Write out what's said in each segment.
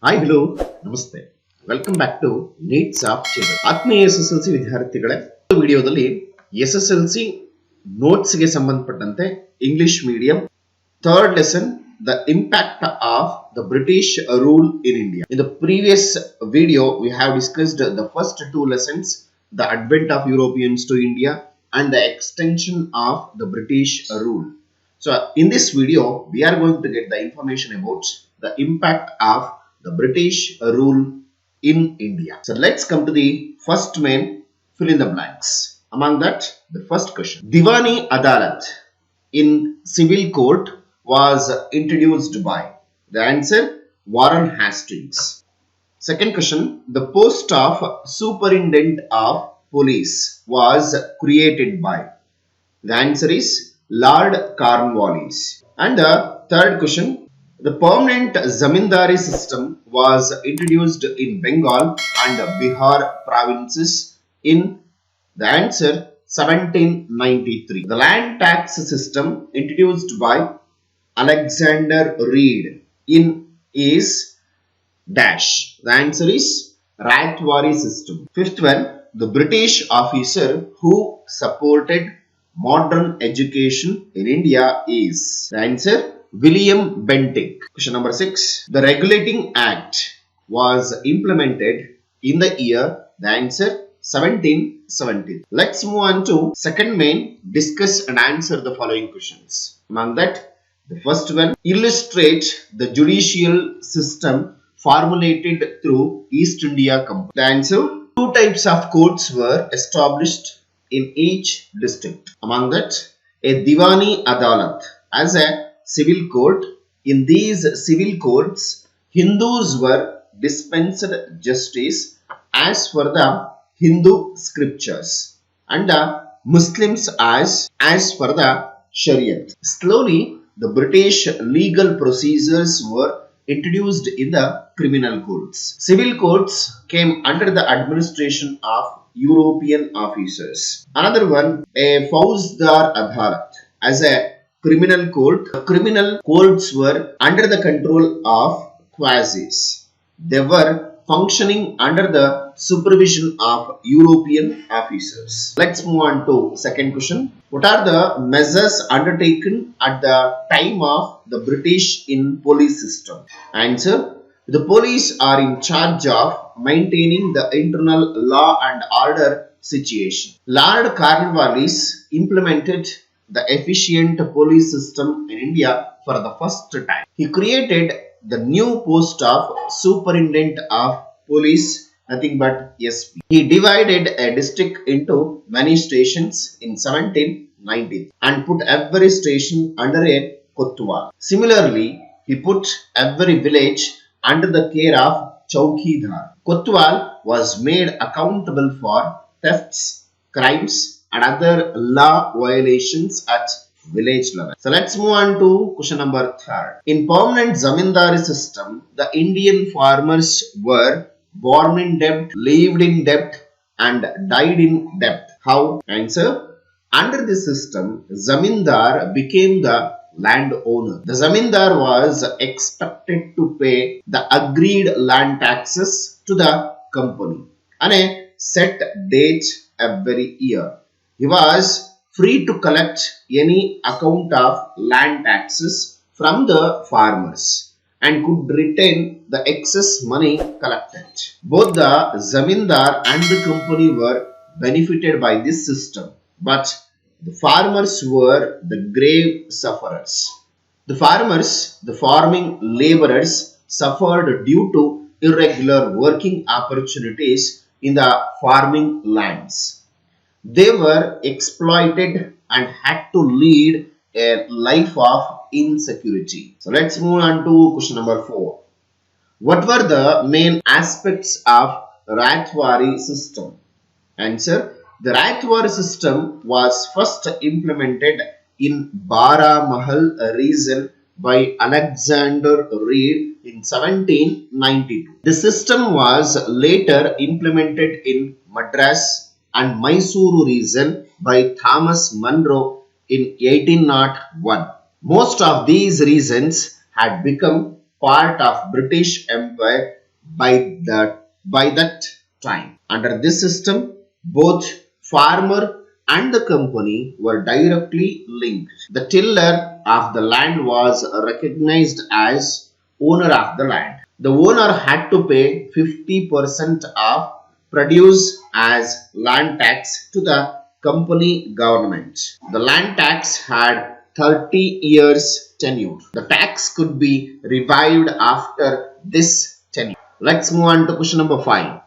Hi, hello, namaste. Welcome back to Needs of Children. ಆತ್ಮೀಯ SSLC ವಿದ್ಯಾರ್ಥಿಗಳೇ, ಈ ವಿಡಿಯೋದಲ್ಲಿ SSLC notes ಗೆ ಸಂಬಂಧಪಟ್ಟಂತೆ English medium third lesson, the impact of the British rule in India. In the previous video, we have discussed the first two lessons, the advent of Europeans to India and the extension of the British rule. So in this video, we are going to get the information about the impact of the British rule in India. So let's come to the first main fill in the blanks. Among that, the first question. Diwani Adalat in civil court was introduced by? The answer, Warren Hastings. Second question. The post of Superintendent of Police was created by? The answer is Lord Cornwallis. And the third question. The permanent zamindari system was introduced in Bengal and Bihar provinces in, the answer, 1793. The land tax system introduced by Alexander Reed in is dash. The answer is Rathwari system. Fifth one, the British officer who supported modern education in India is, the answer, William Bentinck. Question number 6. The Regulating Act was implemented in the year, the answer, 1770. Let's move on to second main, discuss and answer the following questions. Among that, the first one, illustrate the judicial system formulated through East India Company. The answer, two types of courts were established in each district. Among that, a Diwani Adalat as a civil court. In these civil courts, Hindus were dispensed justice as per the Hindu scriptures and the Muslims as per the Sharia. Slowly, the British legal procedures were introduced in the criminal courts. Civil courts came under the administration of European officers. Another one, a Fauzdar Adalat as a criminal court. Criminal courts were under the control of Qazis. They were functioning under the supervision of European officers. Let's move on to second question. What are the measures undertaken at the time of the British in police system? Answer, the police are in charge of maintaining the internal law and order situation. Lord Cornwallis implemented the efficient police system in India for the first time. He created the new post of Superintendent of Police, nothing but SP. He divided a district into many stations in 1790 and put every station under a Kotwal. Similarly, he put every village under the care of Chowkidar. Kotwal was made accountable for thefts, crimes and other law violations at village level. So let's move on to question number 3. In permanent zamindari system, the Indian farmers were born in debt, lived in debt and died in debt. How? Answer, under this system, zamindar became the landowner. The zamindar was expected to pay the agreed land taxes to the company on a set date every year. He was free to collect any account of land taxes from the farmers and could retain the excess money collected. Both the zamindar and the company were benefited by this system, but the farmers were the grave sufferers. The farmers, the farming laborers, suffered due to irregular working opportunities in the farming lands. They were exploited and had to lead a life of insecurity. So let's move on to question number 4. What were the main aspects of Rathwari system? Answer, the Rathwari system was first implemented in Baramahal region by Alexander Reed in 1792. The system was later implemented in Madras and Mysore region by Thomas Munro in 1801. Most of these regions had become part of British Empire by that time. Under this system, both farmer and the company were directly linked. The tiller of the land was recognized as owner of the land. The owner had to pay 50% of produce as land tax to the company government. The land tax had 30 years tenure. The tax could be revived after this tenure. Let's move on to question number 5.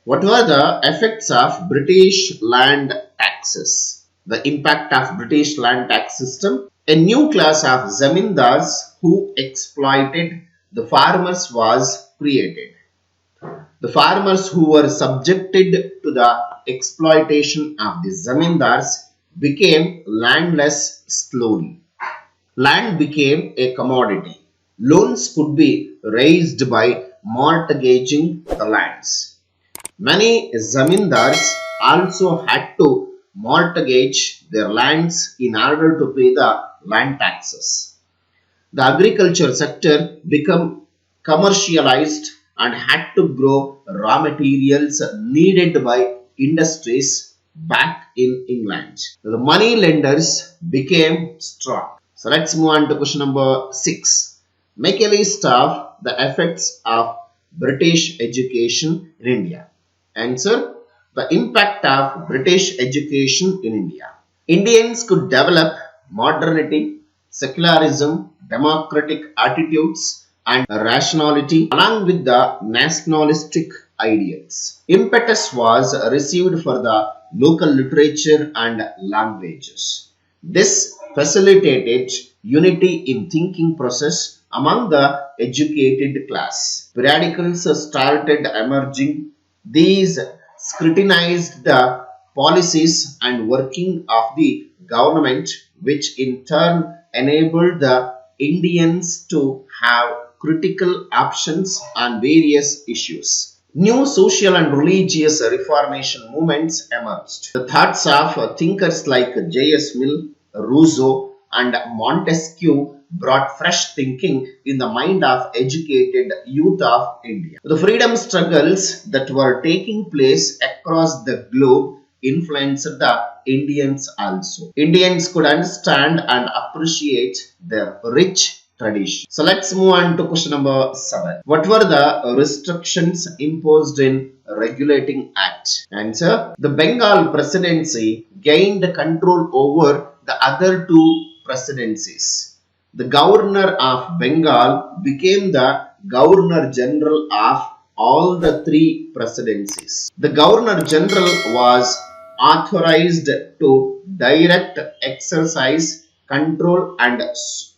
What were the effects of British land taxes? The impact of British land tax system. A new class of zamindars who exploited the farmers was created. The farmers who were subjected to the exploitation of the zamindars became landless slowly. Land became a commodity. Loans could be raised by mortgaging the lands. Many zamindars also had to mortgage their lands in order to pay the land taxes. The agriculture sector became commercialized and had to grow raw materials needed by industries back in England. The money lenders became strong. So let's move on to question number 6. Make a list of the effects of British education in India. Answer: the impact of British education in India. Indians could develop modernity, secularism, democratic attitudes, and rationality along with the nationalistic ideals. Impetus was received for the local literature and languages. This facilitated unity in thinking process among the educated class. Periodicals started emerging. These scrutinized the policies and working of the government, which in turn enabled the Indians to have critical options on various issues. New social and religious reformation movements emerged. The thoughts of thinkers like J.S. Mill, Rousseau, and Montesquieu brought fresh thinking in the mind of educated youth of India. The freedom struggles that were taking place across the globe influenced the Indians also. Indians could understand and appreciate their rich tradition. So let's move on to question number 7. What were the restrictions imposed in Regulating Act? Answer: the Bengal presidency gained control over the other two presidencies. The governor of Bengal became the governor general of all the three presidencies. The governor general was authorized to direct, exercise, control and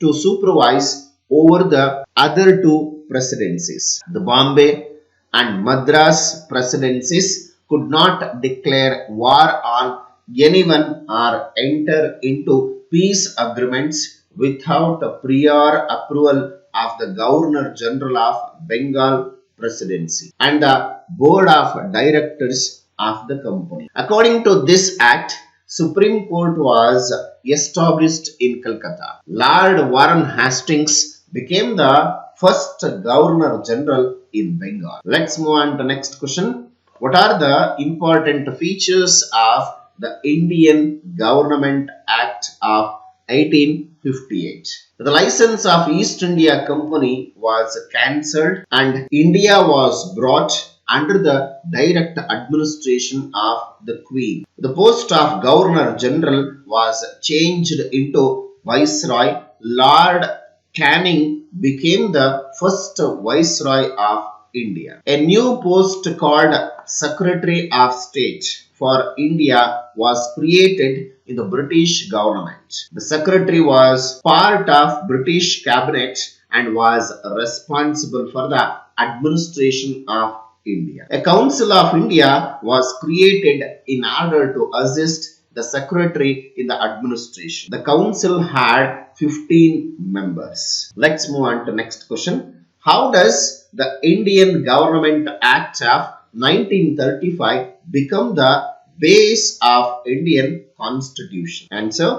to supervise over the other two presidencies. The Bombay and Madras presidencies could not declare war on anyone or enter into peace agreements without prior approval of the Governor General of Bengal Presidency and the Board of Directors of the company. According to this act, Supreme Court was established in Calcutta. Lord Warren Hastings became the first Governor General in Bengal. Let's move on to next question. What are the important features of the Indian Government Act of 1858? The license of East India Company was cancelled and India was brought under the direct administration of the Queen. The post of Governor General was changed into Viceroy. Lord Canning became the first Viceroy of India. A new post called Secretary of State for India was created in the British government. The Secretary was part of British cabinet and was responsible for the administration of India. A Council of India was created in order to assist the Secretary in the administration. The Council had 15 members. Let's move on to next question. How does the Indian Government Act of 1935 become the base of Indian Constitution? Answer: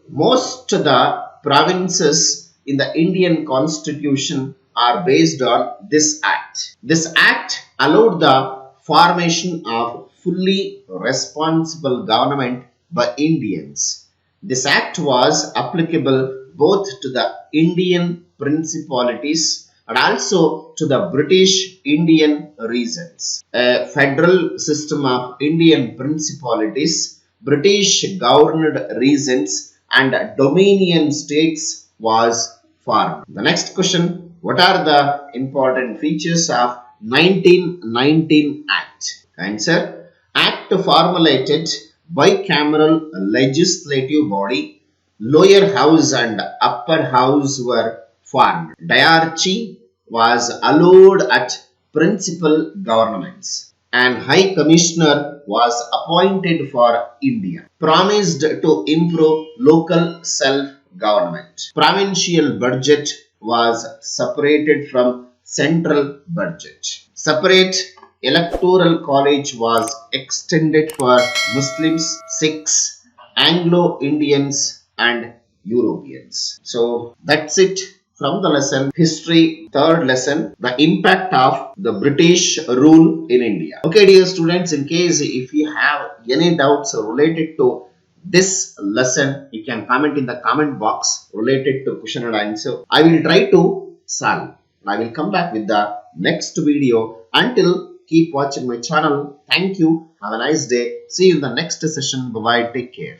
most of the provinces in the Indian Constitution are based on this act. This act allowed the formation of fully responsible government by Indians. This act was applicable both to the Indian principalities and also to the British Indian regions. A federal system of Indian principalities, British governed regions and Dominion states was formed. The next question, what are the important features of 1919 Act? Answer, Act formulated bicameral legislative body, lower house and upper house were formed. Diarchy was allowed at principal governments. An High Commissioner was appointed for India. Promised to improve local self-government. Provincial budget was separated from central budget. Separate electoral college was extended for Muslims, Sikhs, Anglo-Indians and Europeans. So that's it from the lesson history, third lesson, the impact of the British rule in India. Okay, dear students, in case if you have any doubts related to this lesson, you can comment in the comment box related to question and answer. I will try to solve. I will come back with the next video. Until, keep watching my channel. Thank you. Have a nice day. See you in the next session. Bye bye. Take care.